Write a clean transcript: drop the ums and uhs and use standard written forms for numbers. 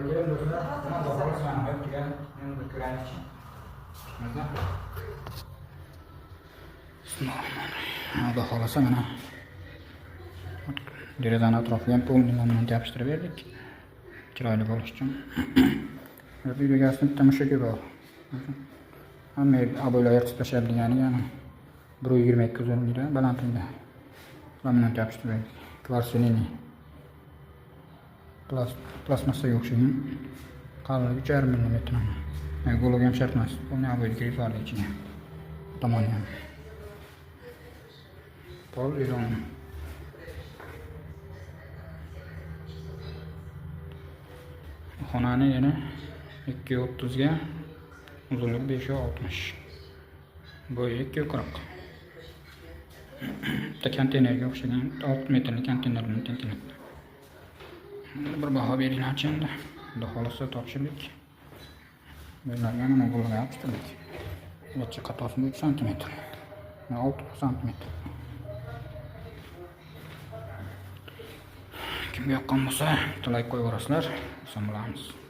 Gelin do'stlar, mana baholar soni tugan, men bir ko'raylik. Mana. Xudo xolasa mana derazani atrofiga ham polni yopishtirib berdik. Chiroyli bo'lish uchun. Bu egasini bitta mushugi bor. Hamma aboylar yirtib tashladigan yana 1.22 uzunligida balandligida. Laminat yopishtirib berdik. Kvarsilini. Plastmassaga o'xshagan qalinligi 3,5 mm. G'olog ham shart emas. Buni aboyga kirib yubordik ichiga. Tomoni ham. Pol ilon. Xonani yana 2.30 ga, uzunlik 5.60. Bo'yi 2.40. Bitta konteynerga o'xshagan 6 metrlik konteyner bilan tengtiladi. Bir baho beringlar endi. Xudo xolasa topshirdik. Bularga mana bularga yopishtirdik. Ularcha qatosi 3 cm. 6 cm. Kimga yoqqan bo'lsa, like qo'yaverasizlar. Salom.